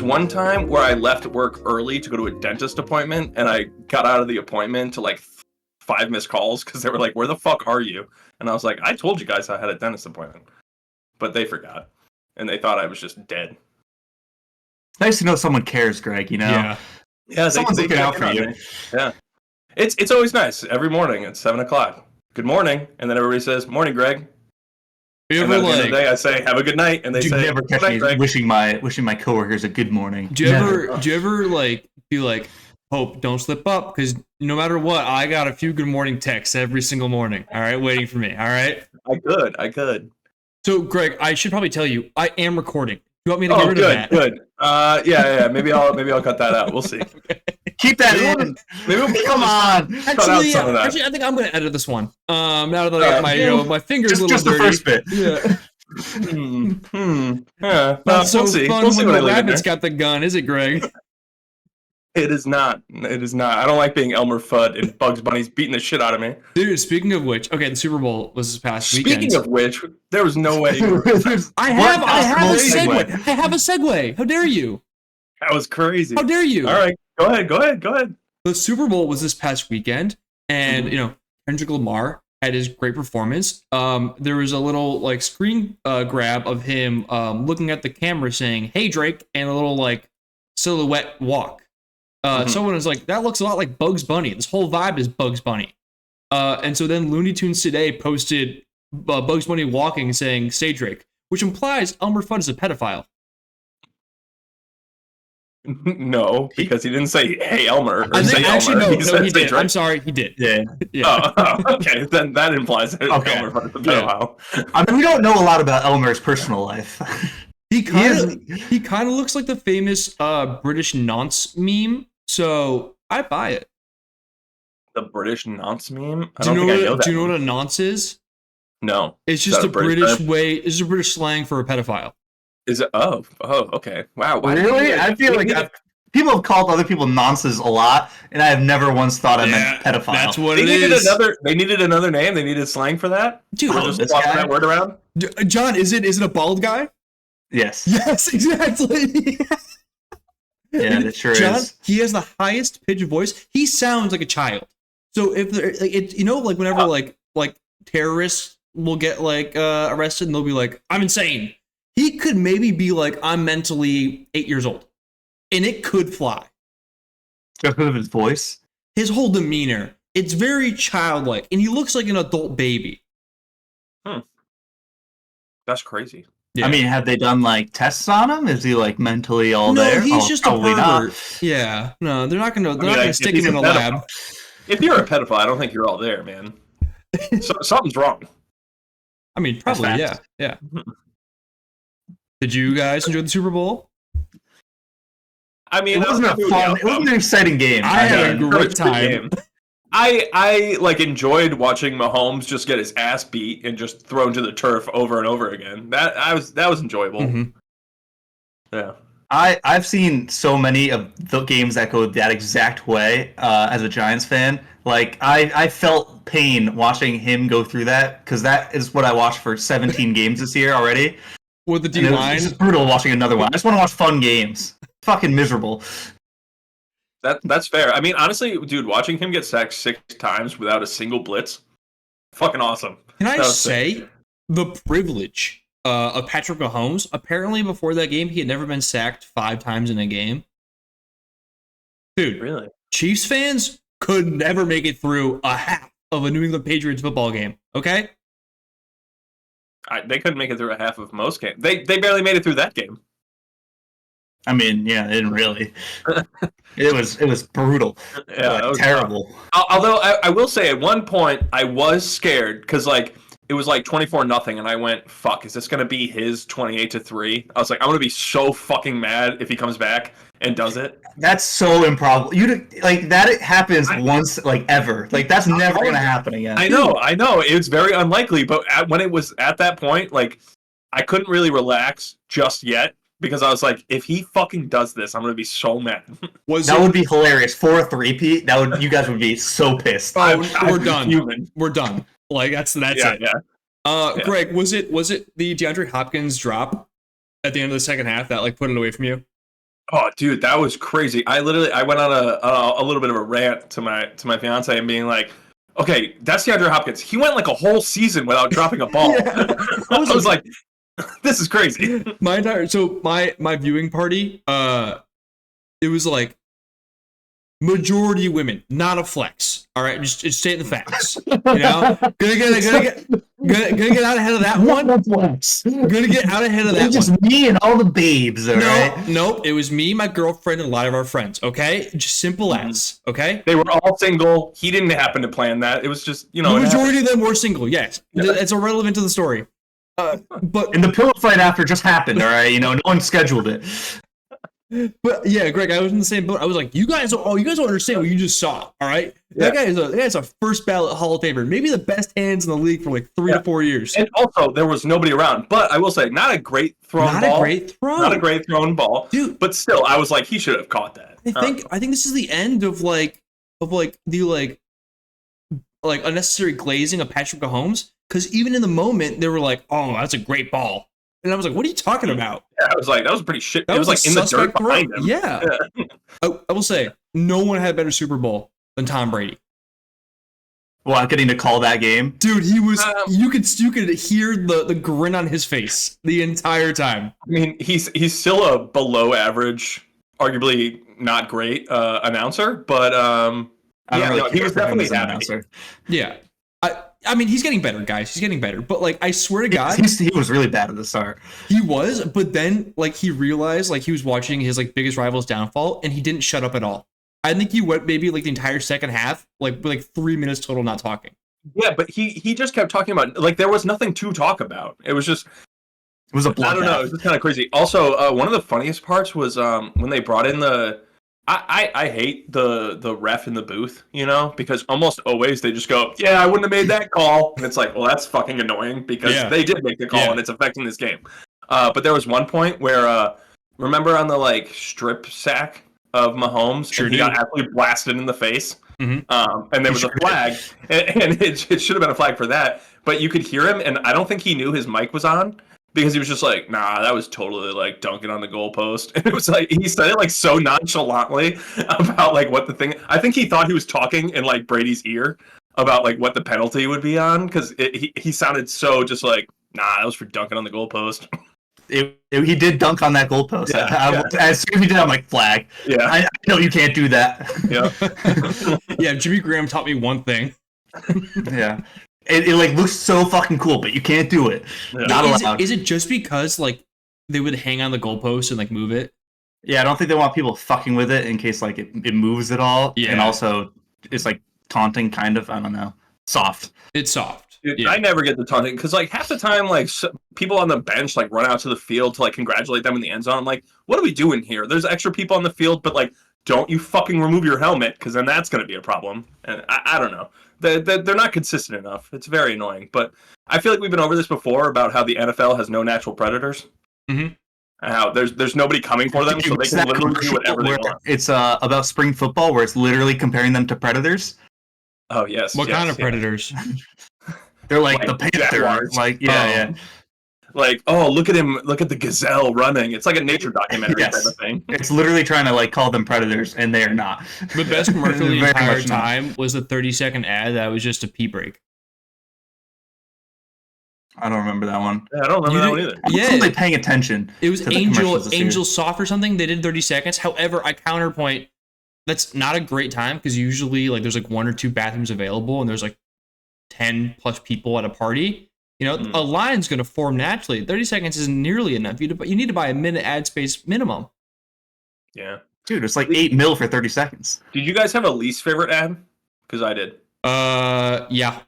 one time where I left work early to go to a dentist appointment, and I got out of the appointment to like 5 missed calls because they were like, "Where the fuck are you?" And I was like, "I told you guys I had a dentist appointment," but they forgot, and they thought I was just dead. Nice to know someone cares, Greg. You know, yeah, someone's looking out for you. Yeah, it's always nice. Every morning at 7:00. Good morning, and then everybody says, "Morning, Greg." You And ever then at the end of the day, I say, "Have a good night," and they You say, never catch "Good me night, Greg." wishing my coworkers a good morning. Do you ever like be like, Hope, don't slip up, because no matter what, I got a few good morning texts every single morning. All right, waiting for me. All right. I could. So, Greg, I should probably tell you, I am recording. You want me to get rid of that? Good. Yeah. Maybe I'll cut that out. We'll see. Okay. Keep that in. Maybe we'll Come on. Actually, some of that. I think I'm going to edit this one. Now that I got my, my fingers a little Just dirty. the first bit. Yeah. Yeah. Not so we'll see. fun We'll see when what I the leave in rabbit's there. got the gun, is it, Greg? It is not. I don't like being Elmer Fudd and Bugs Bunny's beating the shit out of me. Dude, speaking of which, okay, the Super Bowl was this past weekend. Speaking of which, there was no way. I have a segue? segue. I have a segue. How dare you? That was crazy. How dare you? All right, go ahead. The Super Bowl was this past weekend, and Kendrick Lamar had his great performance. There was a little like screen grab of him looking at the camera saying, "Hey Drake," and a little like silhouette walk. Someone was like, "That looks a lot like Bugs Bunny. This whole vibe is Bugs Bunny." And so then Looney Tunes Today posted Bugs Bunny walking saying, "Say Drake," which implies Elmer Fudd is a pedophile. No, because he didn't say, "Hey Elmer." Or I think, say actually, Elmer. no, he did. Drake. I'm sorry, he did. Yeah. Yeah. Oh, okay. Then that implies that Okay. Elmer Fudd is a pedophile. I mean, we don't know a lot about Elmer's personal life. He kind of looks like the famous British nonce meme, so I buy it. The British nonce meme? Do you know what a nonce is? No. It's just that a a British British term? way. It's just a British slang for a pedophile. Is it? Oh, okay. Wow. Why Really? I feel like people have called other people nonces a lot, and I have never once thought I meant pedophile. That's what they it needed is. They needed another name. They needed slang for that. Dude, We're just this swapping guy? that word around. John, is it a bald guy? Yes. Yes, exactly. Yeah, it sure John, is. he has the highest pitch of voice. He sounds like a child. So if like whenever like terrorists will get like arrested and they'll be like, "I'm insane." He could maybe be like, "I'm mentally 8 years old," and it could fly. Just because of his voice. His whole demeanor, it's very childlike, and he looks like an adult baby. That's crazy. Yeah. I mean, have they done like tests on him? Is he like mentally all No, there? he's just a probably pervert. not. Yeah, no, they're not gonna Like, stick if he's him in a pedophile- lab. If you're a pedophile, I don't think you're all there, man. Something's wrong. I mean, probably, That's yeah. Did you guys enjoy the Super Bowl? I mean, It wasn't a fun. It wasn't an exciting game. I had a It was great good time. game. I like enjoyed watching Mahomes just get his ass beat and just thrown to the turf over and over again. That was enjoyable. Mhm. Yeah. I've seen so many of the games that go that exact way as a Giants fan. Like, I felt pain watching him go through that, because that is what I watched for 17 games this year already. With the And it was D-line? just brutal watching another one. I just want to watch fun games. Fucking miserable. That's fair. I mean, honestly, dude, watching him get sacked 6 times without a single blitz, fucking awesome. Can I That was say sick. the privilege of Patrick Mahomes? Apparently, before that game, he had never been sacked 5 times in a game. Dude, Really? Chiefs fans could never make it through a half of a New England Patriots football game. Okay? They couldn't make it through a half of most games. They barely made it through that game. I mean, yeah, it didn't really. It was brutal. Yeah, Like, that was terrible. Although I will say at one point I was scared because like it was like 24-0, and I went, "Fuck, is this gonna be his 28-3?" I was like, I'm gonna be so fucking mad if he comes back and does it. That's so improbable. Like that. It happens once, like ever. Like that's never gonna happen again. I know. It's very unlikely, but when it was at that point, like I couldn't really relax just yet because I was like, if he fucking does this, I'm gonna be so mad. That would be hilarious for a three-peat. You guys would be so pissed. Oh, we're I'm done. human. We're done. Like that's Yeah, it. yeah. Yeah. Greg, was it the DeAndre Hopkins drop at the end of the second half that like put it away from you? Oh, dude, that was crazy. I went on a little bit of a rant to my fiance and being like, okay, that's DeAndre Hopkins. He went like a whole season without dropping a ball. Yeah. I was like, this is crazy. My viewing party, it was like majority women, not a flex. All right, just stating the facts. You know, gonna get out ahead of that one. Gonna get out ahead of that just one. Me and all the babes. All right. Nope. It was me, my girlfriend, and a lot of our friends. Okay, just simple as. Okay. They were all single. He didn't happen to plan that. It was just, you know, the majority of them were single. Yes, it's irrelevant to the story. But and the pillow fight after just happened. All right, no one scheduled it. But yeah, Greg, I was in the same boat. I was like, you guys don't understand what you just saw. All right, that guy is a first ballot Hall of Famer, maybe the best hands in the league for like 3 to 4 years. And also, there was nobody around. But I will say, not a great thrown ball. Not a great thrown ball, dude. But still, I was like, he should have caught that. I think this is the end of the unnecessary glazing of Patrick Mahomes, because even in the moment they were like, oh, that's a great ball. And I was like, what are you talking about? Yeah, I was like, that was pretty shit. That was like in the dirt behind him. Yeah. I will say, no one had a better Super Bowl than Tom Brady. Well, I'm getting to call that game. Dude, he was you could hear the grin on his face the entire time. I mean, he's still a below average, arguably not great announcer, but he was definitely an announcer. Yeah. I mean, he's getting better, guys. He's getting better. But, like, I swear to God. He was really bad at the start. He was, but then, like, he realized, like, he was watching his, like, biggest rival's downfall, and he didn't shut up at all. I think he went maybe, like, the entire second half, like, with, like, 3 minutes total not talking. Yeah, but he just kept talking about, like, there was nothing to talk about. It was just... It was a bloodbath. I don't know. It was just kind of crazy. Also, one of the funniest parts was when they brought in the... I hate the ref in the booth, you know, because almost always they just go, yeah, I wouldn't have made that call. And it's like, well, that's fucking annoying because they did make the call and it's affecting this game. But there was one point where, remember on the, like, strip sack of Mahomes, he got absolutely blasted in the face. Mm-hmm. And there was a flag, and it should have been a flag for that. But you could hear him, and I don't think he knew his mic was on. Because he was just like, nah, that was totally like dunking on the goalpost. And it was like, he said it like so nonchalantly about like what the thing, I think he thought he was talking in like Brady's ear about like what the penalty would be on. Because he sounded so just like, nah, that was for dunking on the goalpost. He did dunk on that goalpost. As soon as he did, I'm like, flag. Yeah. I know you can't do that. Yeah. Jimmy Graham taught me one thing. Yeah. It like looks so fucking cool, but you can't do it. Yeah. Not allowed. Is it just because like they would hang on the goalpost and like move it? Yeah, I don't think they want people fucking with it in case like it moves at all. Yeah. And also it's like taunting, kind of. I don't know. Soft. It's soft. Dude, I never get the taunting because like half the time like people on the bench like run out to the field to like congratulate them in the end zone. I'm like, what are we doing here? There's extra people on the field, but like, don't you fucking remove your helmet because then that's going to be a problem. And I don't know. They're not consistent enough. It's very annoying. But I feel like we've been over this before about how the NFL has no natural predators. Mm-hmm. And how there's nobody coming for them, so they can literally do whatever they want. It's about spring football, where it's literally comparing them to predators. Oh yes. What kind of predators? They're like the panther. Like yeah. Like, oh, look at him! Look at the gazelle running. It's like a nature documentary type of thing. It's literally trying to like call them predators, and they are not. The best commercial the entire time was the 30-second ad that was just a pee break. I don't remember that one. Yeah, I don't remember that one either. I wasn't really paying attention. It was Angel Soft or something. They did 30 seconds. However, I counterpoint, that's not a great time because usually like there's like 1 or 2 bathrooms available, and there's like 10 plus people at a party. You know, a line's going to form naturally. 30 seconds isn't nearly enough. You need to buy a minute ad space minimum. Yeah. Dude, it's like $8 million for 30 seconds. Did you guys have a least favorite ad? Because I did. Yeah.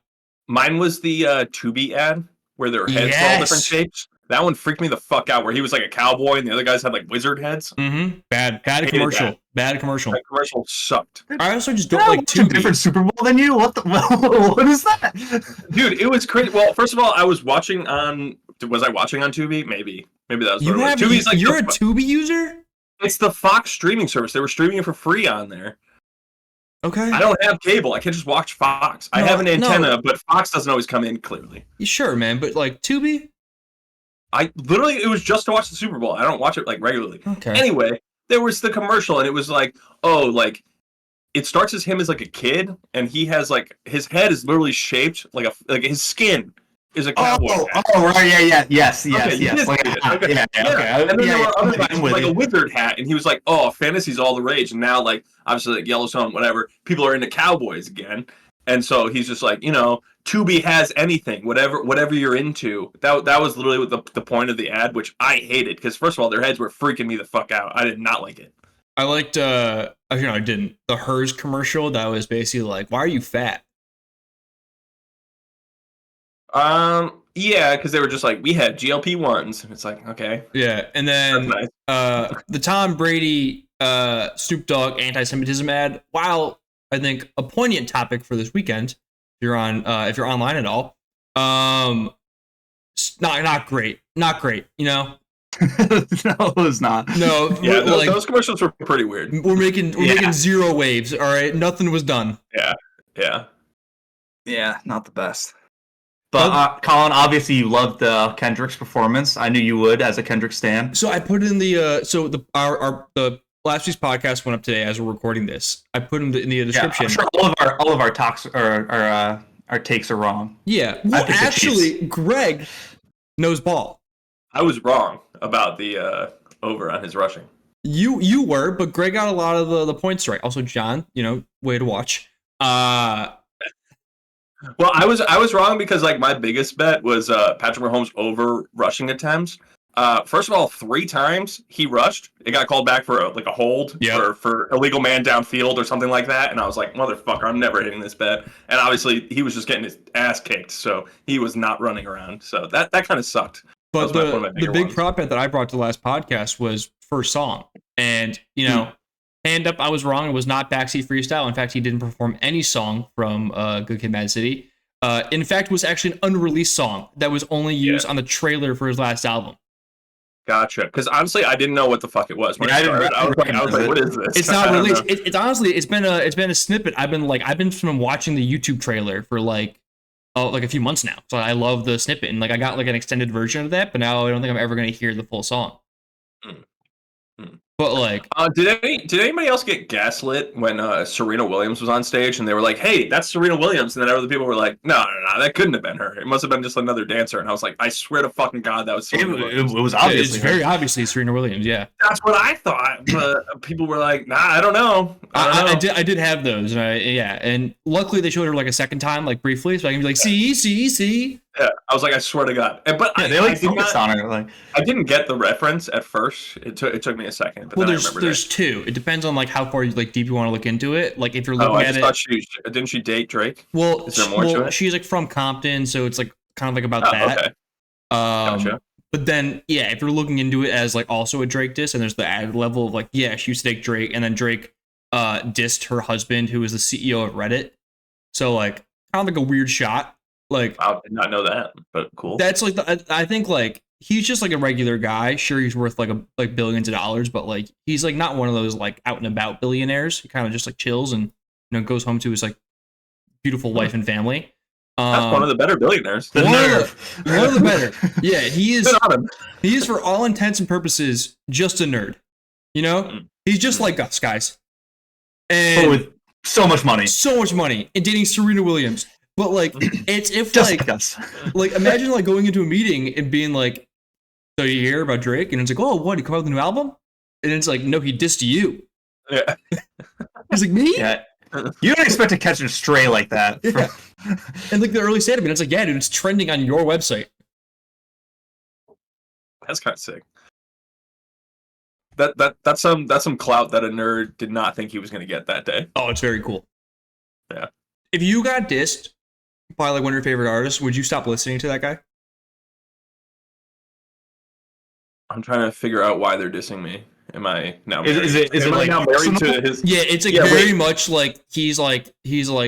Mine was the Tubi ad where their heads were all different shapes. That one freaked me the fuck out, where he was like a cowboy and the other guys had like wizard heads. Mm-hmm. Bad commercial. That. Bad commercial. That commercial sucked. I also just don't like Tubi. A different Super Bowl than you? What is that? Dude, it was crazy. Well, first of all, I was watching on... Was I watching on Tubi? Maybe that was what it was. Tubi's like you're a Tubi user? It's the Fox streaming service. They were streaming it for free on there. Okay. I don't have cable. I can't just watch Fox. I have an antenna, but Fox doesn't always come in clearly. Sure, man, but like Tubi? It was just to watch the Super Bowl. I don't watch it like regularly. Okay. Anyway, there was the commercial, and it was like, oh, like it starts as him as like a kid, and he has like his head is literally shaped like his skin is a cowboy. Right, yes. Like, okay. And then there were other guys with like a wizard hat, and he was like, oh, fantasy's all the rage, and now like obviously like Yellowstone, whatever, people are into cowboys again. And so he's just like, Tubi has anything, whatever you're into. That was literally what the point of the ad, which I hated because first of all, their heads were freaking me the fuck out. I did not like it. I liked, I didn't. The Hers commercial that was basically like, why are you fat? Yeah, because they were just like, we had GLP-1s, and it's like, okay. Yeah, and then nice. The Tom Brady, Snoop Dogg anti-Semitism ad, while I think a poignant topic for this weekend, if you're online at all, not great, No, it was not. No, yeah, those commercials were pretty weird. We're making zero waves. All right, nothing was done. Yeah, not the best. But Colin, obviously you loved Kendrick's performance. I knew you would as a Kendrick stan. So I put in the the last week's podcast went up today as we're recording this. I put in the description. I'm sure all of our talks our takes are wrong. Yeah. Well, actually, Greg knows ball. I was wrong about the over on his rushing. You were, but Greg got a lot of the points right. Also, John, way to watch. Well, I was wrong because like my biggest bet was Patrick Mahomes over rushing attempts. First of all, 3 times he rushed. It got called back for a hold for illegal man downfield or something like that. And I was like, motherfucker, I'm never hitting this bet. And obviously he was just getting his ass kicked, so he was not running around. So that kind of sucked. But the big prop bet that I brought to the last podcast was first song. And, hand up, I was wrong. It was not Backseat Freestyle. In fact, he didn't perform any song from Good Kid, Mad City. In fact, it was actually an unreleased song that was only used on the trailer for his last album. Gotcha. Because honestly, I didn't know what the fuck it was. When I was like, what is this? It's not released. It's honestly, it's been a snippet. I've been watching the YouTube trailer for like a few months now. So I love the snippet, and like I got like an extended version of that, but now I don't think I'm ever going to hear the full song. But like, did anybody else get gaslit when Serena Williams was on stage and they were like, "Hey, that's Serena Williams," and then other people were like, "No, that couldn't have been her. It must have been just another dancer." And I was like, "I swear to fucking God, that was Serena Williams." It was obviously it's very obviously Serena Williams. Yeah, that's what I thought. But people were like, "Nah, I don't know." I did have those. And luckily they showed her like a second time, like briefly, so I can be like, see. Yeah, I was like, I swear to God. They like focused on her. Like, I didn't get the reference at first. It took me a second. But well, then there's 2. It depends on like how far deep you want to look into it. Like if you're looking at it. Didn't she date Drake? Well, is there more to it? She's like from Compton, so it's like kind of like about that. Okay. Gotcha. But then, if you're looking into it as like also a Drake diss, and there's the added level of like, she used to date Drake, and then Drake dissed her husband, who was the CEO of Reddit. So like, kind of like a weird shot. Like, I did not know that, but cool. That's like I think like he's just like a regular guy. Sure, he's worth like billions of dollars, but like he's like not one of those like out and about billionaires. He kind of just like chills and goes home to his like beautiful wife and family. That's one of the better billionaires. One of the better. Yeah, he is. He is for all intents and purposes just a nerd. He's just like us guys. And with so much money, and dating Serena Williams. But like, it's if just like us. Like imagine like going into a meeting and being like, "So you hear about Drake?" And it's like, "Oh, what? He come out with a new album?" And it's like, "No, he dissed you." Yeah. He's like, "Me?" Yeah. You don't expect to catch a stray like that. Yeah. And like the early state of it, it's like, "Yeah, dude, it's trending on your website." That's kind of sick. That's some clout that a nerd did not think he was going to get that day. Oh, it's very cool. Yeah. If you got dissed by like one of your favorite artists, would you stop listening to that guy? I'm trying to figure out why they're dissing me. Am I now? Is it like now married to his? Yeah, it's like very much like he's like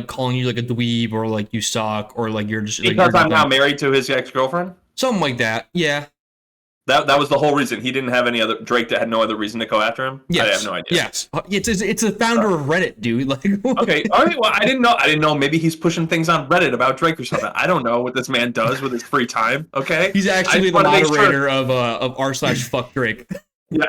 calling you like a dweeb or like you suck or like you're just because I'm now married to his ex-girlfriend. Something like that. Yeah. That was the whole reason. He didn't have any other Drake that had no other reason to go after him. Yes. I have no idea. Yes, it's a founder of Reddit, dude. Like, okay, all right. Well, I didn't know. Maybe he's pushing things on Reddit about Drake or something. I don't know what this man does with his free time. Okay, he's actually the moderator of r/fuck Drake. Yeah.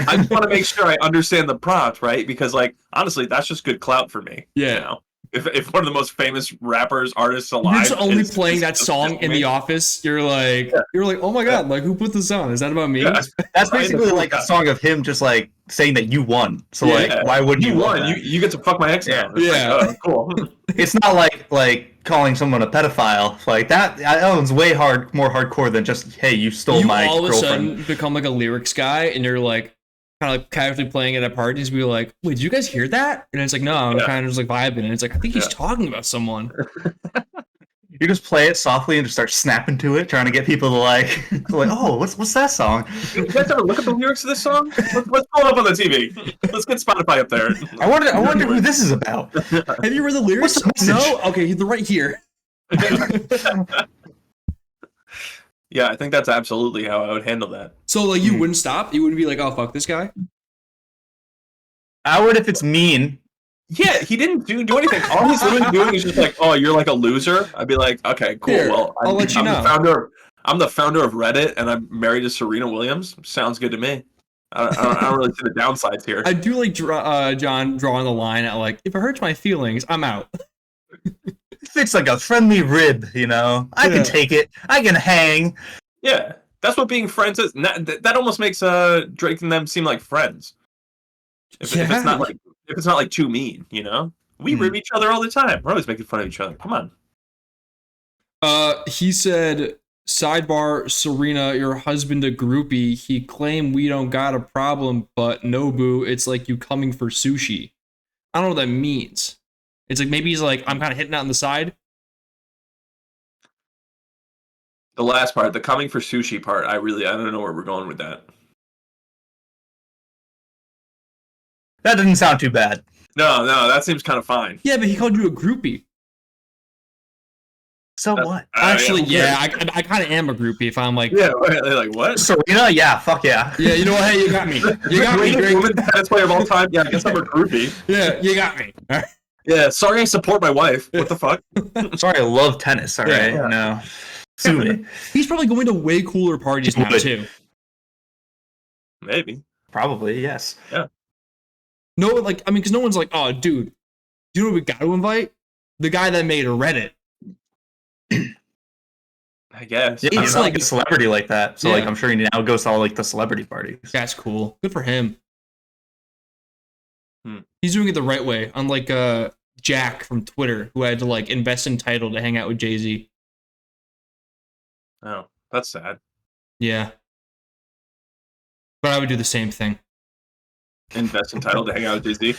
I just want to make sure I understand the prompt, right? Because, like, honestly, that's just good clout for me. Yeah. You know? If one of the most famous rappers, artists alive, You're just only is playing that song in the office. You're like, oh my god, like who put this on? Is that about me? Yeah. That's basically like a song of him just like saying that you won. So like, why wouldn't you won? want You get to fuck my ex now. It's Yeah. like, oh, cool. It's not like calling someone a pedophile. Like that one's way more hardcore than just, hey, you stole my all of a girlfriend. sudden become like a lyrics guy, and you're like kind of like casually playing it at parties. Be like, wait, did you guys hear that? And it's like, no, I'm kind of just like vibing, and it's like, I think he's talking about someone. You just play it softly and just start snapping to it, trying to get people to like, oh, what's that song? You guys ever look at the lyrics of this song? Let's pull it up on the TV. Let's get Spotify up there. I wonder who this is about. Have you read the lyrics? What's the message? No? Okay, they're right here. Yeah, I think that's absolutely how I would handle that. So like you wouldn't stop? You wouldn't be like, oh fuck this guy? I would if it's mean. Yeah, he didn't do anything. All he's literally doing is just like, oh, you're like a loser. I'd be like, okay, cool. Here, Well, I'll let you know. I'm the founder of Reddit, and I'm married to Serena Williams. Sounds good to me. I don't really see the downsides here. I do like John drawing the line at like, if it hurts my feelings, I'm out. If it's like a friendly rib, you know, I can take it. I can hang. Yeah, that's what being friends is. That almost makes Drake and them seem like friends. If it's not like too mean, you know, we rib each other all the time. We're always making fun of each other. Come on. He said, sidebar, Serena, your husband a groupie. He claimed we don't got a problem, but Nobu, it's like you coming for sushi. I don't know what that means. It's like maybe he's like, I'm kind of hitting out on the side. The last part, the coming for sushi part, I don't know where we're going with that. That didn't sound too bad. No, that seems kind of fine. Yeah, but he called you a groupie. So what? Actually, yeah, I kind of am a groupie if I'm like... Yeah, like, what? Serena? Yeah, fuck yeah. Yeah, you know what? Hey, you got me. You got me, Drake. Woman tennis player of all time? Yeah, I guess I'm a groupie. Yeah, you got me. Yeah, sorry I support my wife. What the fuck? Sorry, I love tennis, all right? Yeah. No. Sue me. He's probably going to way cooler parties now, too. Maybe. Probably, yes. Yeah. No, like, I mean, because no one's like, oh, dude, you know what we got to invite? The guy that made Reddit. I guess. Yeah, It's it's like- like a celebrity like that. So, Yeah. like, I'm sure he now goes to all, like, the celebrity parties. That's cool. Good for him. Hmm. He's doing it the right way, unlike Jack from Twitter, who had to, like, invest in title to hang out with Jay-Z. Oh, that's sad. Yeah. But I would do the same thing. Invest entitled to hang out with Jay-Z.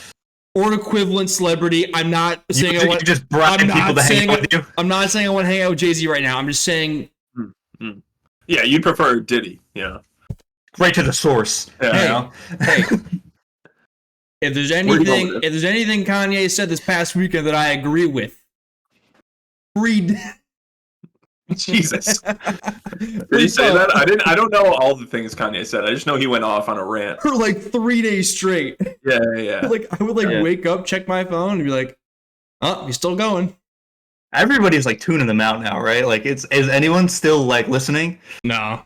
Or an equivalent celebrity. I'm not saying I want... You just bribe I'm people not to hang saying out with you. I'm not saying I want to hang out with Jay-Z right now. I'm just saying... Yeah, you'd prefer Diddy, yeah. Right to the source. Yeah. You know? Hey, if there's anything Kanye said this past weekend that I agree with, read. Jesus. Did he say that? I don't know all the things Kanye said. I just know he went off on a rant. For like 3 days straight. Yeah. Like I would wake up, check my phone, and be like, "Oh, he's still going." Everybody's like tuning them out now, right? Like, is anyone still like listening? No.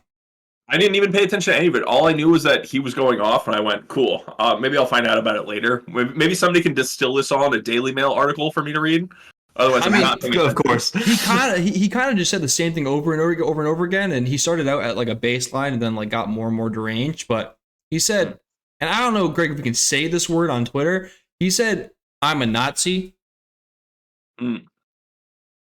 I didn't even pay attention to any of it. All I knew was that he was going off, and I went, cool. Maybe I'll find out about it later. Maybe somebody can distill this all in a Daily Mail article for me to read. Otherwise, I'm not paying Of attention. course. He kind of just said the same thing over and over again, and he started out at like a baseline and then like got more and more deranged. But he said, and I don't know, Greg, if we can say this word on Twitter. He said, "I'm a Nazi." Didn't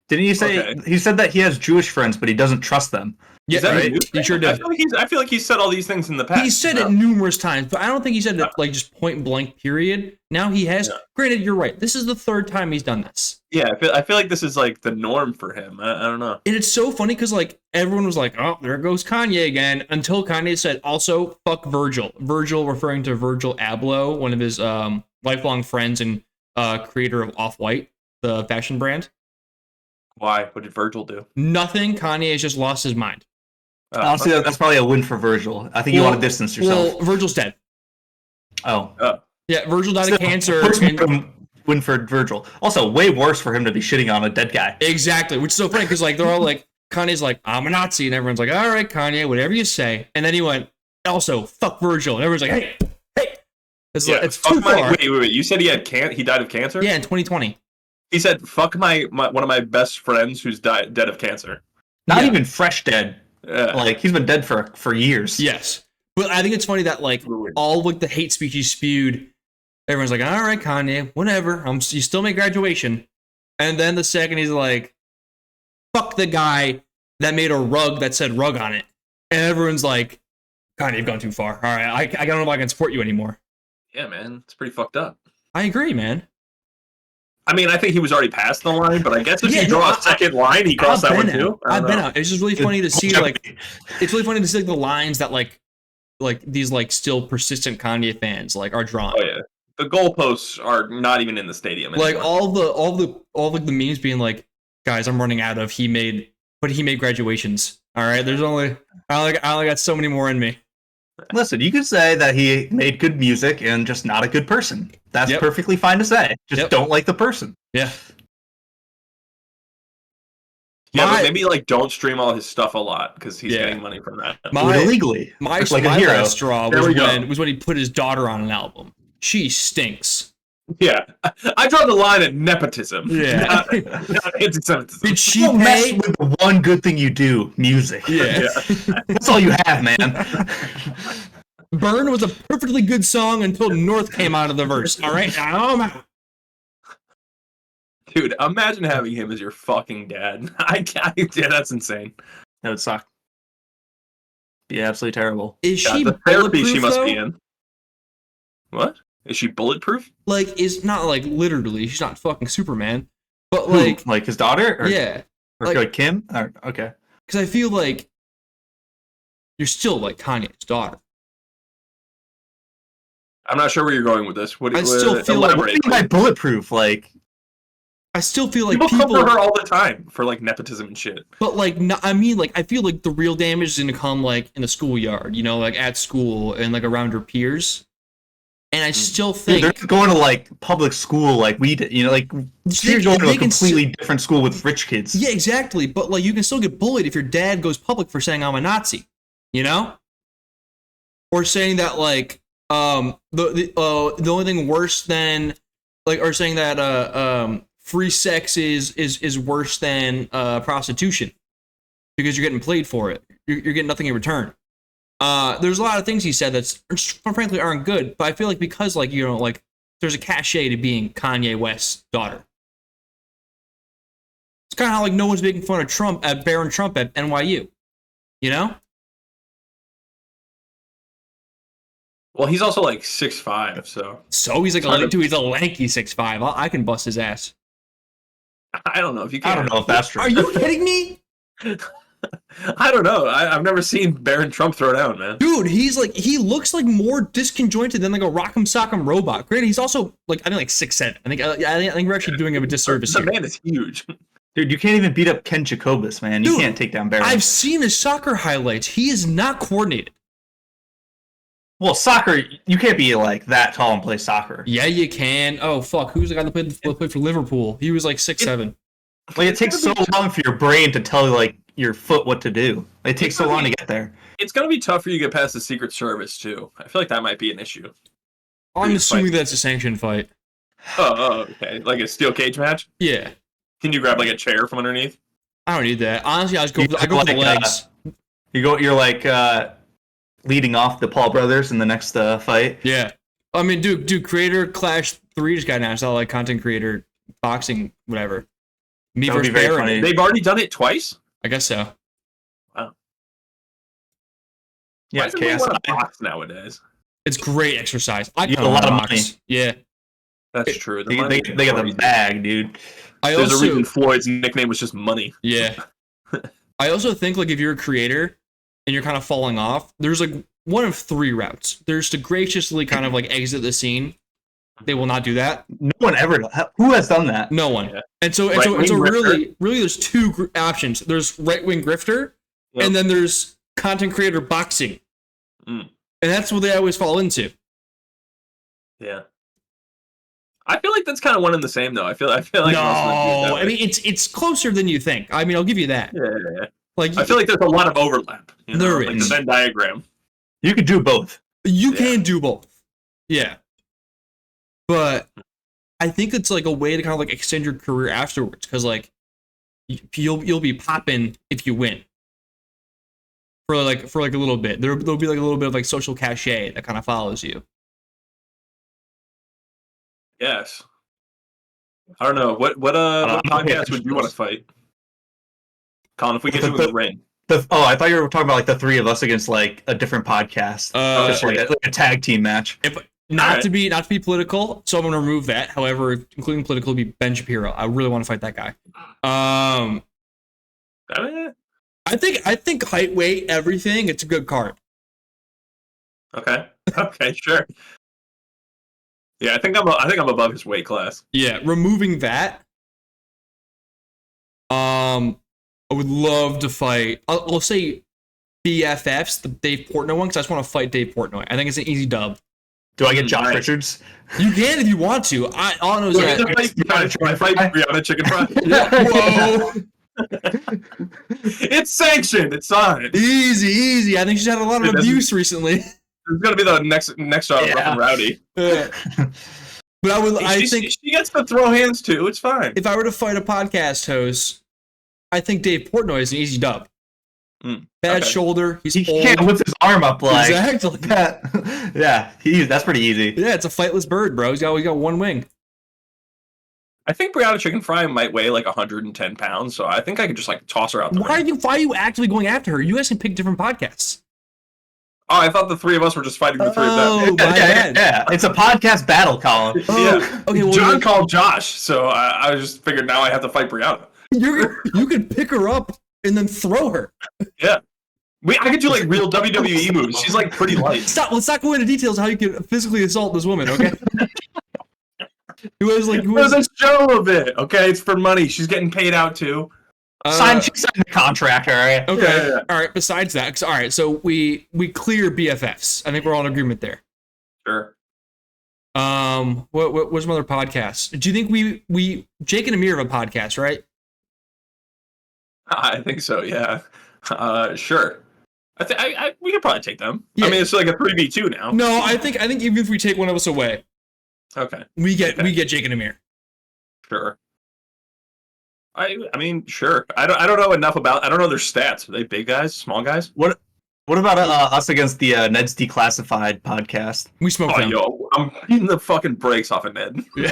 he say he said that he has Jewish friends, but he doesn't trust them? Yeah, Is that right? a new He thing? sure did. I feel like he's said all these things in the past. He said it numerous times, but I don't think he said it like just point blank. Period. Now he has. Yeah. Granted, you're right. This is the 3rd time he's done this. Yeah, I feel like this is like the norm for him. I don't know. And it's so funny because like everyone was like, "Oh, there goes Kanye again," until Kanye said, "Also, fuck Virgil." Virgil, referring to Virgil Abloh, one of his lifelong friends and creator of Off-White, the fashion brand. Why? What did Virgil do? Nothing. Kanye has just lost his mind. Honestly, that's probably a win for Virgil. I think you want to distance yourself. Well, Virgil's dead. Oh. Yeah, Virgil died Still, of cancer. first win for Virgil. Also, way worse for him to be shitting on a dead guy. Exactly, which is so funny because like they're all like, Kanye's like, "I'm a Nazi," and everyone's like, "All right, Kanye, whatever you say." And then he went, Also, fuck Virgil. And everyone's like, hey. It's fuck too far. Wait. You said he died of cancer? Yeah, in 2020. He said, fuck my one of my best friends who's dead of cancer. Not even fresh dead. Yeah. Like, he's been dead for years. Yes. But I think it's funny that, like, all like the hate speech he spewed, everyone's like, all right, Kanye, whatever. You still make graduation. And then the second he's like, fuck the guy that made a rug that said rug on it. And everyone's like, Kanye, you've gone too far. All right, I don't know if I can support you anymore. Yeah, man. It's pretty fucked up. I agree, man. I mean, I think he was already past the line, but I guess if you draw a second line, he crossed that one too. I've been out. It's just really funny to see, like, the lines that, like these, like, still persistent Kanye fans, like, are drawn. Oh, yeah. The goalposts are not even in the stadium anymore. Like, all the memes being like, guys, I'm running out of he made graduations. All right, I only got so many more in me. Listen, you could say that he made good music and just not a good person. That's perfectly fine to say. Just don't like the person. Yeah. Yeah, but maybe, like, don't stream all his stuff a lot because he's getting money from that. Illegally. My like a hero. last straw was when he put his daughter on an album. She stinks. Yeah, I draw the line at nepotism. Yeah, not anti-Semitism. Did she Don't pay? mess with the one good thing you do, music. Yeah. That's all you have, man. Burn was a perfectly good song until North came out of the verse. All right, now I'm out. Dude, imagine having him as your fucking dad. Yeah, that's insane. That would suck. Be absolutely terrible. Is she the therapy she must though? be in? What? Is she bulletproof? Like, is not like literally. She's not fucking Superman, but like, like his daughter? Or, yeah, or like Kim? Or, okay. Because I feel like you're still like Kanye's daughter. I'm not sure where you're going with this. I still feel like What do you mean by bulletproof? Like, I still feel like people come for her all the time for like nepotism and shit. But like, I mean, like, I feel like the real damage is gonna come like in the schoolyard, you know, like at school and like around her peers. And I still think they're going to like public school, like we did, you know, like you're going to a completely different school with rich kids. Yeah, exactly. But like, you can still get bullied if your dad goes public for saying I'm a Nazi, you know, or saying that like the only thing worse than like, or saying that free sex is worse than prostitution because you're getting played for it. You're getting nothing in return. There's a lot of things he said that's frankly aren't good, but I feel like because like, you know, like there's a cachet to being Kanye West's daughter. It's kind of how like no one's making fun of Barron Trump at NYU, you know? Well, he's also like 6'5", so He's like he's a lanky 6'5". I can bust his ass. I don't know if you can. I don't know if that's true. Are you kidding me? I don't know. I've never seen Barron Trump throw down, man. Dude, he looks like more disconjointed than like a Rock'em Sock'em robot. Granted, he's also like I think like 6'7". I think we're actually doing him a disservice here. The man is huge. Dude, you can't even beat up Ken Jacobus, man. You can't take down Barron. I've seen his soccer highlights. He is not coordinated. Well, soccer, you can't be like that tall and play soccer. Yeah, you can. Oh fuck, who's the guy that played for Liverpool? He was like 6'7". Like it takes so long for your brain to tell like your foot what to do. It takes so long to get there. It's gonna be tough for you to get past the Secret Service too. I feel like that might be an issue. I'm assuming that's a sanctioned fight. Oh, okay. Like a steel cage match? Yeah. Can you grab like a chair from underneath? I don't need that. Honestly, I go for the legs. You're like leading off the Paul brothers in the next fight. Yeah. I mean, dude, Creator Clash 3 just got announced. All like content creator boxing, whatever. Me That would versus be very Barron. funny. They've already done it twice? I guess so. Wow. Yeah, Why does everyone want to box nowadays? It's great exercise. I You got get a lot of money. Yeah. That's true. They got the bag, dude. There's a reason Floyd's nickname was just Money. Yeah. I also think like if you're a creator and you're kind of falling off, there's like one of 3 routes. There's to graciously kind of like exit the scene. They will not do that. No one ever. Who has done that? No one. Yeah. And so really there's 2 options. There's right-wing grifter, and then there's content creator boxing. Mm. And that's what they always fall into. Yeah. I feel like that's kind of one and the same, though. I feel like no, most of them do I mean it's closer than you think. I mean, I'll give you that. Yeah. Like I feel like there's a lot of overlap. You know? There like is. the Venn diagram. You could do both. You can do both. Yeah. But I think it's like a way to kind of like extend your career afterwards, because like you'll be popping if you win for like a little bit. There'll be like a little bit of like social cachet that kind of follows you. Yes. I don't know what podcast would you want to fight, Colin? If we get you in the ring. I thought you were talking about like the three of us against like a different podcast, just like a tag team match. Not to be political, so I'm going to remove that. However, including political, would be Ben Shapiro. I really want to fight that guy. I think height, weight, everything. It's a good card. Okay, sure. Yeah, I think I'm above his weight class. Yeah, removing that. I would love to fight. I'll say BFFs, the Dave Portnoy one, because I just want to fight Dave Portnoy. I think it's an easy dub. Do I get Josh Richards? You can if you want to. All I know is I fight Brianna Chicken Fry. Whoa. It's sanctioned. It's on. Easy. I think she's had a lot of abuse recently. It's gonna be the next Rough and Rowdy. But I think she gets to throw hands too. It's fine. If I were to fight a podcast host, I think Dave Portnoy is an easy dub. Bad shoulder. He can't whip his arm up like exactly. Yeah, that's pretty easy. Yeah, it's a flightless bird, bro. He's got one wing. I think Brianna Chicken Fry might weigh like 110 pounds, so I think I could just like toss her out the ring. Why are you actively going after her? You guys can pick different podcasts. Oh, I thought the three of us were just fighting the three of them. Yeah, it's a podcast battle, Colin. Yeah. Okay, well, John called Josh, so I just figured now I have to fight Brianna. You could pick her up and then throw her. Yeah. I could do like real WWE moves. She's like pretty light. Let's not go into details of how you can physically assault this woman, okay? There's a show of it, okay? It's for money. She's getting paid out too. She signed the contract, all right? Okay. Yeah. All right, besides that, all right, so we clear BFFs. I think we're all in agreement there. Sure. What's some other podcasts? Do you think we Jake and Amir have a podcast, right? I think so, yeah. Sure. We could probably take them. Yeah. I mean, it's like a 3v2 now. No, I think even if we take one of us away, okay, we get Jake and Amir. Sure. I mean, sure. I don't know enough about. I don't know their stats. Are they big guys, small guys? What about us against the Ned's Declassified podcast? We smoked them. Yo, I'm beating the fucking brakes off of Ned. Yeah.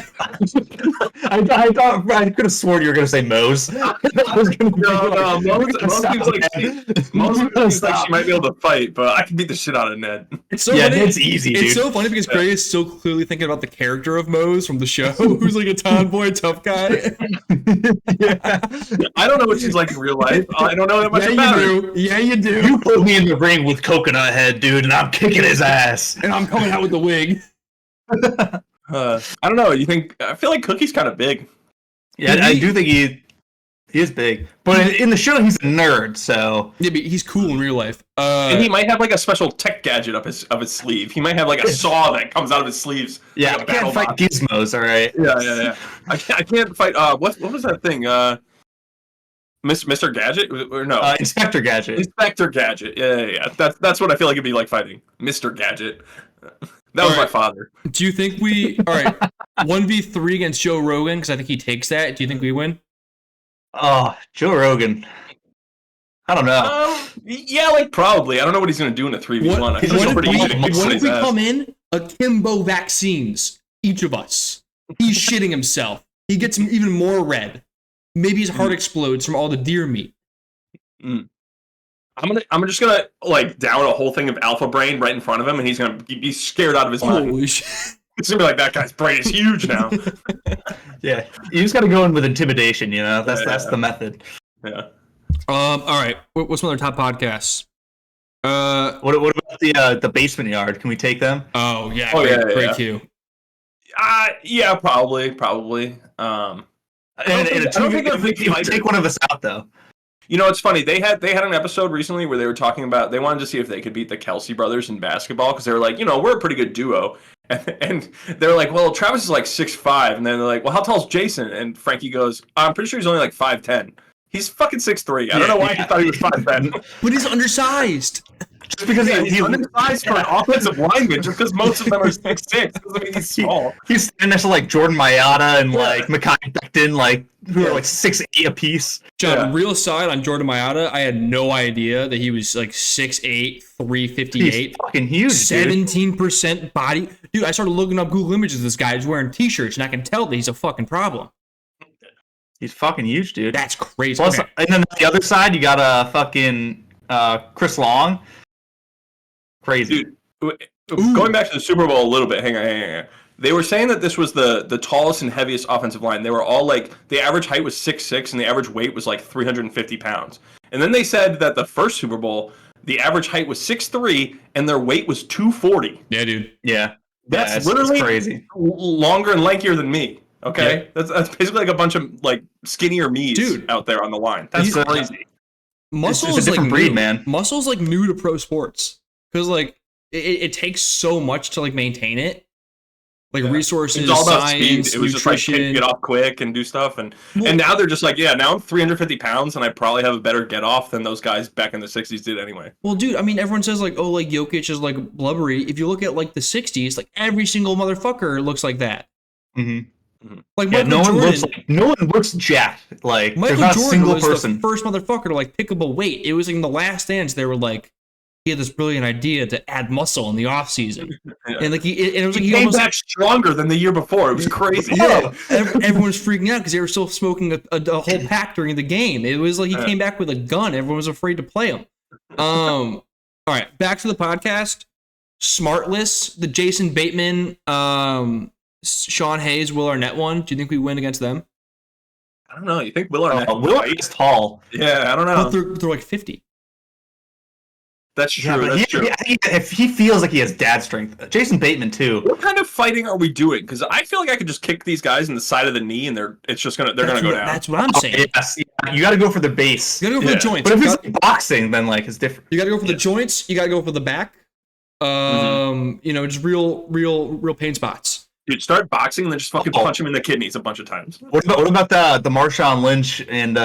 I could have sworn you were going to say Mose. No, Mose seems like she might be able to fight, but I can beat the shit out of Ned. It's so funny. Ned's easy, dude. It's so funny because Craig is so clearly thinking about the character of Mose from the show, who's like a tomboy tough guy. Yeah. I don't know what she's like in real life. I don't know that much about her. Yeah, you do. You put me in the ring with Coconut Head, dude, and I'm kicking his ass. And I'm coming out with the wig. I don't know. I feel like Cookie's kind of big. Yeah, I do think he is big. But in the show, he's a nerd, so. Yeah, but he's cool in real life. And he might have like a special tech gadget up his sleeve. He might have like a saw that comes out of his sleeves. Yeah, like I can't fight gizmos, all right? Yeah. I can't fight. What was that thing? Mr. Gadget? Or no? Inspector Gadget. Inspector Gadget. Yeah. That's what I feel like it'd be like fighting. Mr. Gadget. That was my father. Do you think all right, 1v3 against Joe Rogan, because I think he takes that. Do you think we win? Oh, Joe Rogan. I don't know. Yeah, like probably. I don't know what he's going to do in a 3v1. I feel pretty easy to kick what if somebody's we ass. come in, akimbo vaccines, each of us? He's shitting himself. He gets even more red. Maybe his heart explodes from all the deer meat. I'm just gonna like down a whole thing of Alpha Brain right in front of him, and he's gonna be scared out of his mind. Holy shit. It's gonna be like, that guy's brain is huge now. Yeah, you just got to go in with intimidation. You know, that's the method. Yeah. All right. What's one of their top podcasts? What about the Basement Yard? Can we take them? Oh yeah. Great cue. Yeah, probably. And if we take one of us out though. You know, it's funny. They had an episode recently where they were talking about, they wanted to see if they could beat the Kelsey brothers in basketball, because they were like, we're a pretty good duo. And they're like, well, Travis is like 6'5", and then they're like, well, how tall is Jason? And Frankie goes, I'm pretty sure he's only like 5'10". He's fucking 6'3". I don't know why he thought he was 5'10". But he's undersized. Just because He's undersized for an offensive lineman, just because most of them are 6'6", doesn't mean he's small. He's standing next to like Jordan Mailata and like Mekhi Becton, like who are like 6'8" apiece. John, real side on Jordan Mailata, I had no idea that he was like 6'8", 358. He's fucking huge, 17% body. Dude, I started looking up Google Images of this guy. He's wearing t-shirts, and I can tell that he's a fucking problem. He's fucking huge, dude. That's crazy. Plus, and then the other side, you got fucking Chris Long. Crazy. Dude, going back to the Super Bowl a little bit, hang on. They were saying that this was the tallest and heaviest offensive line. They were all like, the average height was 6'6", and the average weight was like 350 pounds. And then they said that the first Super Bowl, the average height was 6'3", and their weight was 240. Yeah, dude. Yeah. That's literally crazy. Longer and lankier than me. Okay? Yeah. That's basically like a bunch of like skinnier me's out there on the line. That's crazy. Muscle is a different breed, man. Muscle's like new to pro sports. Because, like, it takes so much to, like, maintain it. Like, resources, it's all about science, speed. It was nutrition. just, like, get off quick and do stuff. And now they're just like, now I'm 350 pounds, and I probably have a better get-off than those guys back in the 60s did anyway. Well, dude, I mean, everyone says, like, oh, like, Jokic is, like, blubbery. If you look at, like, the 60s, like, every single motherfucker looks like that. Mm-hmm. Like, no one looks jacked. Like, Michael there's not Jordan a single was person. the first motherfucker to, like, pick up a weight. It was in the Last Dance. They were like, he had this brilliant idea to add muscle in the off season, and like it was like he came back stronger than the year before. It was crazy. Yeah, everyone was freaking out because they were still smoking a whole pack during the game. It was like he came back with a gun. Everyone was afraid to play him. All right, back to the podcast. Smartless, the Jason Bateman, Sean Hayes, Will Arnett one. Do you think we win against them? I don't know. You think Will Arnett? Will Arnett's tall. Yeah, I don't know. But they're like 50. That's true. Yeah, that's true. If he feels like he has dad strength, Jason Bateman too. What kind of fighting are we doing? Because I feel like I could just kick these guys in the side of the knee, and they're gonna go down. That's what I'm saying. Yes, you got to go for the base. You got to go for the joints. But if it's boxing, then like it's different. You got to go for the joints. You got to go for the back. Just real pain spots. Dude, start boxing and then just fucking punch him in the kidneys a bunch of times. What about the Marshawn Lynch and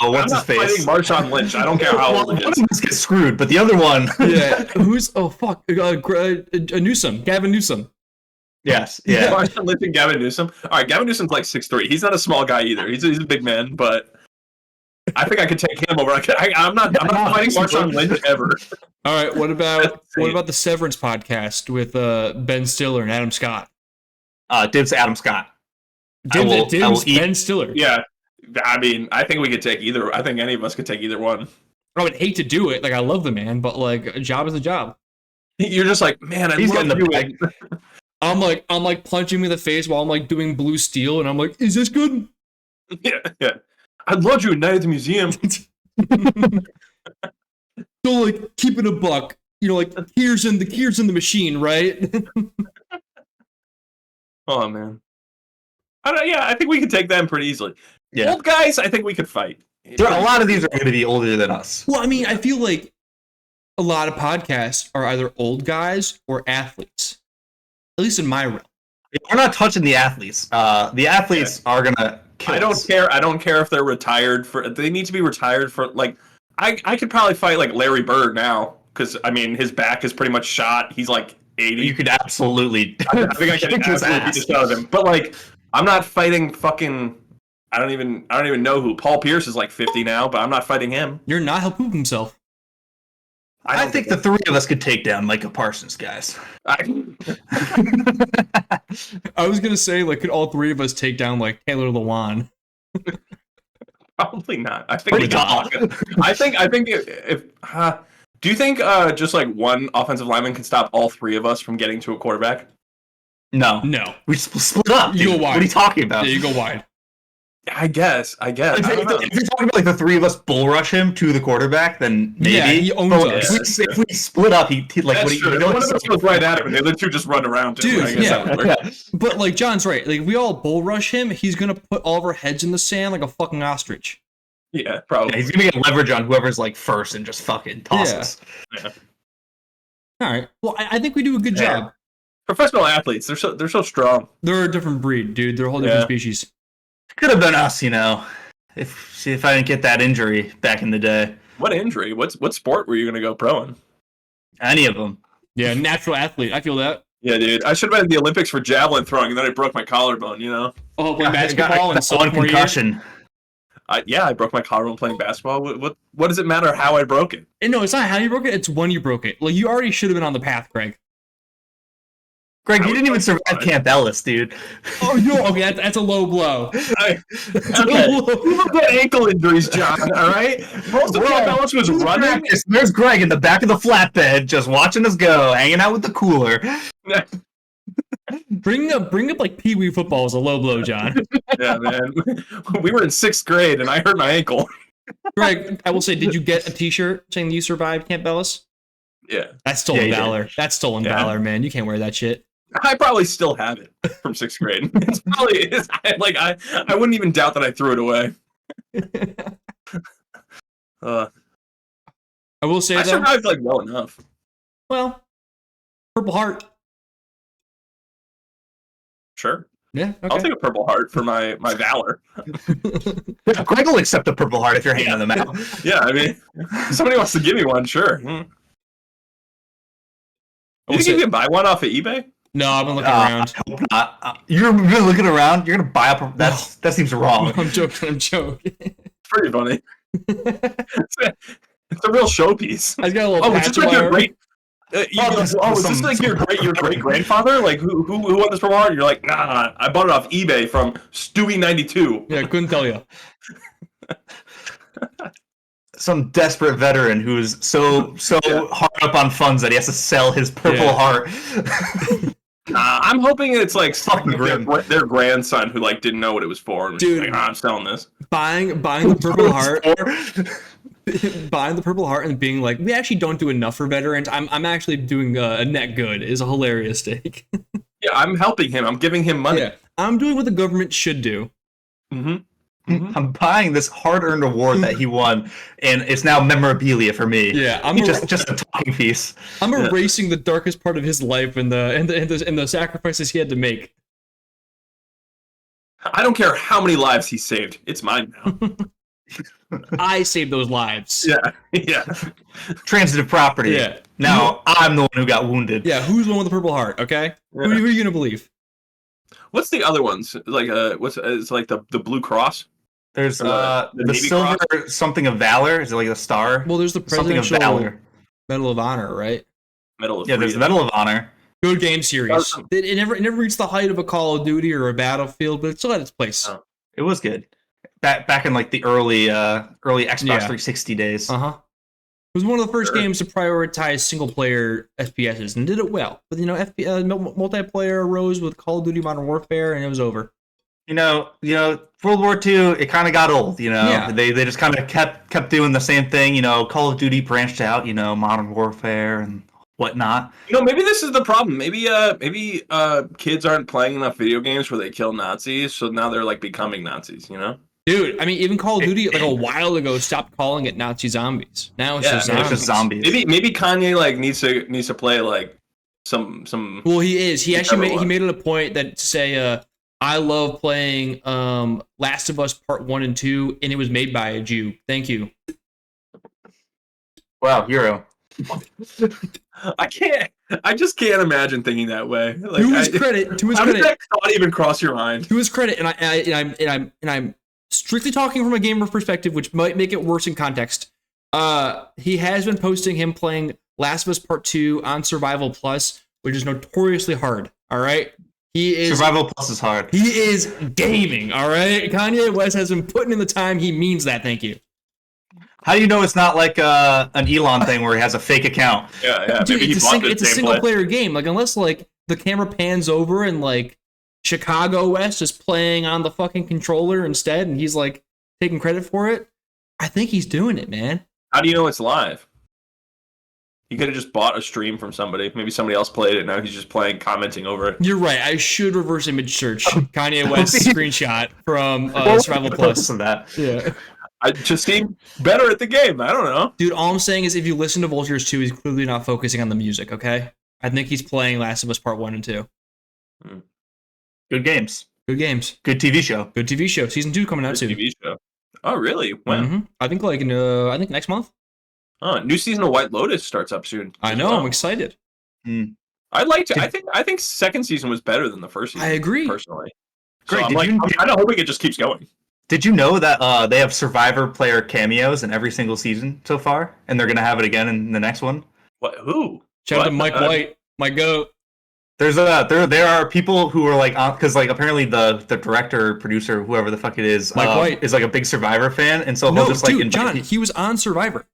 what's his face? I'm not fighting Marshawn Lynch. I don't care how old he is. One of them gets screwed, but the other one. Yeah. Newsom. Gavin Newsom. Yes. Yeah. Marshawn Lynch and Gavin Newsom. All right, Gavin Newsom's like 6'3". He's not a small guy either. He's a big man, but I think I could take him over. I'm not fighting Marshawn Lynch ever. All right. What about the Severance podcast with Ben Stiller and Adam Scott? Dibs Adam Scott. Dibs Ben Stiller. Yeah. I mean, I think we could take either. I think any of us could take either one. I would hate to do it. Like, I love the man, but like, a job is a job. You're just like, man, he's getting the bag. I'm like punching him in the face while I'm like doing blue steel, and I'm like, is this good? Yeah. I'd love you at night at the museum. So like, keeping a buck, like gears in the machine, right? Oh man. I think we could take them pretty easily. Yeah. Old guys, I think we could fight. A lot of these are going to be older than us. Well, I mean, I feel like a lot of podcasts are either old guys or athletes. At least in my realm. We're not touching the athletes. The athletes are going to kill us. I don't care if they're retired they need to be retired for like I could probably fight like Larry Bird now because I mean his back is pretty much shot. He's like 80. You could absolutely. I think I could absolutely beat the shit out of him. But like I'm not fighting fucking. I don't even know who. Paul Pierce is like 50 now, but I'm not fighting him. You're not. He'll poop himself. I think the three of us could take down Micah Parsons, guys. I was gonna say, like, could all three of us take down like Taylor Lewan? Probably not. I think we can. I think if do you think just like one offensive lineman can stop all three of us from getting to a quarterback? No. We split up. You go wide. What are you talking about? Yeah, you go wide. I guess. If you're talking about like the three of us bull rush him to the quarterback, then maybe. Yeah, he owns us. If we split up, he like. That's true. One of us goes right at him, and the other two just run around him. Dude, I guess that would work. But like John's right. Like, if we all bull rush him, he's gonna put all of our heads in the sand like a fucking ostrich. Yeah, probably. Yeah, he's gonna get leverage on whoever's like first and just fucking toss us. Yeah. All right. Well, I think we do a good job. Professional athletes, they're so strong. They're a different breed, dude. They're a whole different species. Could have been us, See if I didn't get that injury back in the day. What injury? What sport were you gonna go pro in? Any of them. Yeah, natural athlete. I feel that. Yeah, dude. I should have been at the Olympics for javelin throwing, and then I broke my collarbone. You know. Oh, playing basketball and one sophomore year. concussion. I broke my collarbone playing basketball. What does it matter how I broke it? And no, it's not how you broke it. It's when you broke it. Like you already should have been on the path, Greg. Greg, you didn't even survive Camp Ellis, dude. Oh, no. Okay, that's a low blow. Okay. People get ankle injuries, John. All right. Most of Camp Ellis was running. There's Greg in the back of the flatbed, just watching us go, hanging out with the cooler. Bring up like Pee Wee football is a low blow, John. Yeah, man. We were in 6th grade, and I hurt my ankle. Greg, I will say, did you get a T-shirt saying you survived Camp Ellis? Yeah. That's stolen Yeah, valor. That's stolen valor, man. You can't wear that shit. I probably still have it from 6th grade. I wouldn't even doubt that I threw it away. I will say I though, survived like well enough. well, Purple Heart. Sure. Yeah, okay. I'll take a Purple Heart for my valor. Greg will accept a Purple Heart if you're handing them out. Yeah, I mean, if somebody wants to give me one, sure. You think you can buy one off of eBay? No, I've been looking around. I hope not. You're really looking around. You're gonna buy up. That seems wrong. I'm joking. It's pretty funny. It's a real showpiece. I got a little. Oh, is this like your great? Is this like your great grandfather? Like who won this Purple Heart? You're like, nah, I bought it off eBay from Stewie92. Yeah, couldn't tell you. Some desperate veteran who's so hard up on funds that he has to sell his Purple Heart. I'm hoping it's like Fucking their grandson who like didn't know what it was for and was Dude, like, I'm selling this. Buying the Purple Heart. Buying the Purple Heart and being like, we actually don't do enough for veterans. I'm actually doing a net good is a hilarious take. Yeah, I'm helping him. I'm giving him money. Yeah, I'm doing what the government should do. I'm buying this hard-earned award that he won, and it's now memorabilia for me. Yeah, I'm just a talking piece. I'm erasing the darkest part of his life and the sacrifices he had to make. I don't care how many lives he saved. It's mine now. I saved those lives. Yeah. Transitive property. Yeah. Now I'm the one who got wounded. Yeah, who's the one with the Purple Heart? Okay, Yeah. who are you gonna believe? What's the other ones? Like it's like the Blue Cross. There's the Navy silver Cross? something of valor. Is it like a star? Well, there's the Something of Presidential valor. Medal of Honor, right? Medal of Yeah, there's the Freedom. Medal of Honor. Good game series. Awesome. It never reached the height of a Call of Duty or a Battlefield, but it still had its place. Oh. It was good. Back in like the early Xbox Yeah. 360 days. It was one of the first Sure. games to prioritize single-player FPSs and did it well. But multiplayer arose with Call of Duty Modern Warfare, and it was over. You know, World War II, it kind of got old. Yeah. They just kind of kept doing the same thing. Call of Duty branched out. Modern Warfare and whatnot. Maybe this is the problem. Maybe kids aren't playing enough video games where they kill Nazis, so now they're like becoming Nazis. Dude, I mean, even Call of Duty like a while ago stopped calling it Nazi zombies. Now it's just zombies. It's just zombies. Maybe Kanye like needs to play like some. Well, he is. He actually Whichever made it a point that to say, I love playing Last of Us Part 1 and 2, and it was made by a Jew. Thank you. Wow, hero. I just can't imagine thinking that way. Like, To his credit, how did that thought even cross your mind? to his credit, and I'm strictly talking from a gamer perspective, which might make it worse in context. He has been posting him playing Last of Us Part 2 on Survival Plus, which is notoriously hard. All right, Survival Plus is hard. He is gaming. All right, Kanye West has been putting in the time. He means that. Thank you. How do you know it's not like an Elon thing where he has a fake account? Yeah. Dude, Maybe it's a single player game. Like unless like the camera pans over and like Chicago West is playing on the fucking controller instead, and he's like taking credit for it. I think he's doing it, man. How do you know it's live? He could have just bought a stream from somebody. Maybe somebody else played it. Now he's just playing, commenting over it. You're right. I should reverse image search Kanye West screenshot from Survival Plus. Of that. Yeah. I just seem better at the game. I don't know. Dude, all I'm saying is if you listen to Vultures 2, he's clearly not focusing on the music, okay? I think he's playing Last of Us Part 1 and 2. Good games. Good games. Good TV show. Good TV show. Season 2 coming out soon. TV show. Oh, really? When? I think I think next month. New season of White Lotus starts up soon. I know. I'm excited. I liked it. I think second season was better than the first season. I agree personally. Great. So I'm kind of hoping it just keeps going. Did you know that they have Survivor player cameos in every single season so far, and they're gonna have it again in the next one? What? Who? Shout out to Mike White, my goat. There are people who are like, because like apparently the director, producer, whoever the fuck it is, Mike White is like a big Survivor fan, and so he'll just like invite John, he was on Survivor.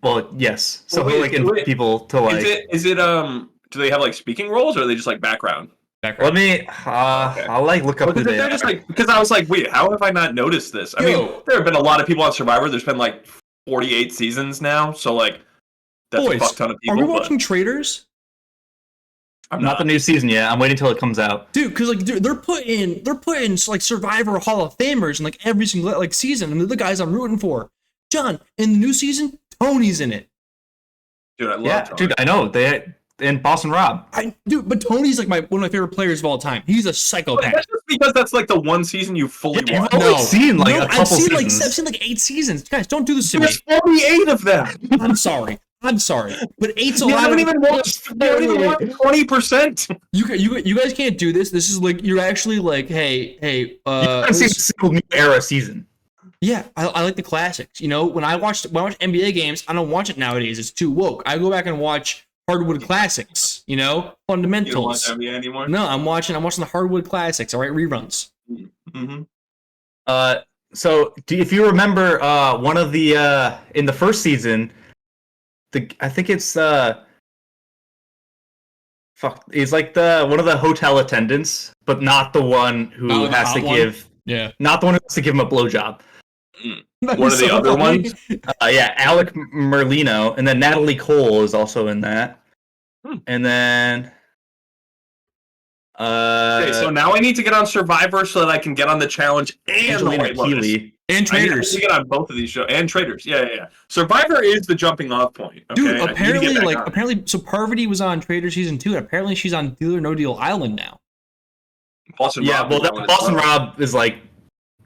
Well, yes. So he'll like invite people to like. Is it do they have like speaking roles or are they just like background? Let me. I'll like look up. They're just like, because I was like, wait, how have I not noticed this? I mean, there have been a lot of people on Survivor. There's been like 48 seasons now, so like that's a fuck ton of people. Are we watching Traitors? I'm not the new season yet. I'm waiting till it comes out. Dude, because like they're putting like Survivor Hall of Famers in like every single like season, and they're the guys I'm rooting for. John, in the new season, Tony's in it. Dude, I love Tony. Dude, I know and Boston Rob. But Tony's like one of my favorite players of all time. He's a psychopath. That's just because that's like the one season you fully watched. I've only seen like a couple seasons. I've seen like 8 seasons. Guys, don't do this to me. There's 48 of them. I'm sorry, but 8's a You lot. haven't even watched 20%. You guys can't do this. This is like you're actually like, hey. You haven't seen a single new era season. Yeah, I like the classics. You know, when I watch NBA games, I don't watch it nowadays. It's too woke. I go back and watch hardwood classics. You know, fundamentals. You don't watch NBA anymore? No, I'm watching the hardwood classics. All right, reruns. Mm-hmm. So if you remember, one of the in the first season, I think it's he's like one of the hotel attendants, but not the one who has to give. Yeah. Not the one who has to give him a blowjob. One of the other ones? Yeah, Alec Merlino, and then Natalie Cole is also in that. And then okay, so now I need to get on Survivor so that I can get on the challenge and the White Lotus. And Traitors. I need to get on both of these shows. And Traitors. Yeah. Survivor is the jumping off point. Okay? Dude, apparently so Parvati was on Traitors season 2, and apparently she's on Deal or No Deal Island now. Boston Rob Boston Rob was like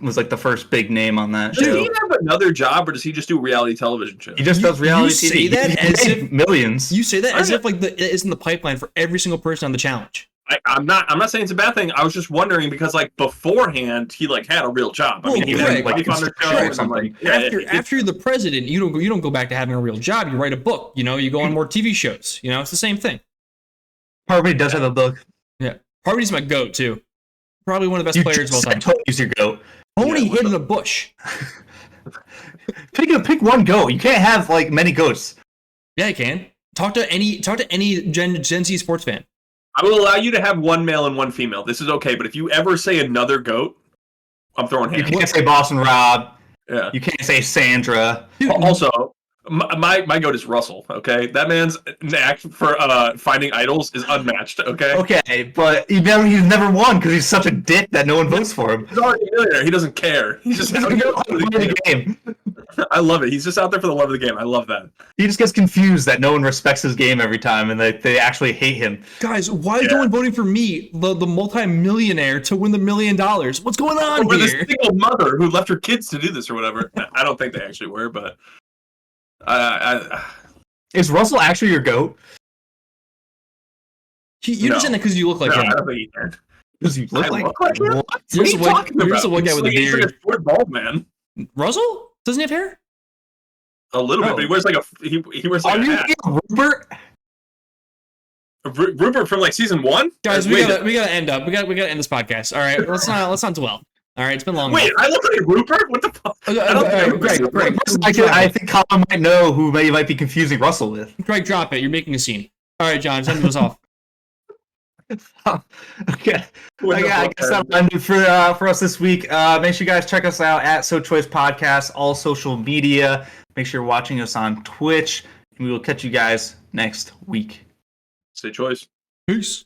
the first big name on that show. Does he have another job, or does he just do reality television shows? He just does reality TV. You say that as if millions. You say that as if like it is in the pipeline for every single person on the challenge. I'm not saying it's a bad thing. I was just wondering because like beforehand he like had a real job. I mean, he had like on the show or something. After you're the president, you don't go back to having a real job. You write a book. You know, you go on more TV shows. You know, it's the same thing. Parvati does have a book. Yeah, Parvati's my goat too. Probably one of the best players of all time. Tony's your goat. Tony hid in a bush. Pick one goat. You can't have like many goats. Yeah, you can. Talk to any Gen Z sports fan. I will allow you to have one male and one female. This is okay, but if you ever say another goat, I'm throwing hands. You can't say Boston Rob. Yeah. You can't say Sandra. Also, my goat is Russell. Okay, that man's knack for finding idols is unmatched. Okay. Okay, but he's never won because he's such a dick that no one votes for him. He's already a millionaire. He doesn't care. He's just out there for the game. I love it. He's just out there for the love of the game. I love that. He just gets confused that no one respects his game every time, and they actually hate him. Guys, why is no one voting for me, the multi-millionaire, to win the $1 million? What's going on here? This single mother who left her kids to do this or whatever. I don't think they actually were, but is Russell actually your goat? You're just saying that because you look like him. I don't think he can. Because you look like him? What are you talking about? You're the one guy with the beard. He's like a short bald man. Russell? Doesn't he have hair? A little bit, but he wears like he wears like a hat. Rupert? Rupert from like season 1? Guys, we gotta end up. We gotta end this podcast. All right, let's not dwell. All right, it's been long. Wait, I look like Rupert? What the fuck? Greg. I think Colin might know who you might be confusing Russell with. Greg, drop it. You're making a scene. All right, John, send us off. Okay. I guess that'll end it for us this week. Make sure you guys check us out at sochoicepodcast, all social media. Make sure you're watching us on Twitch, and we will catch you guys next week. Stay choice. Peace.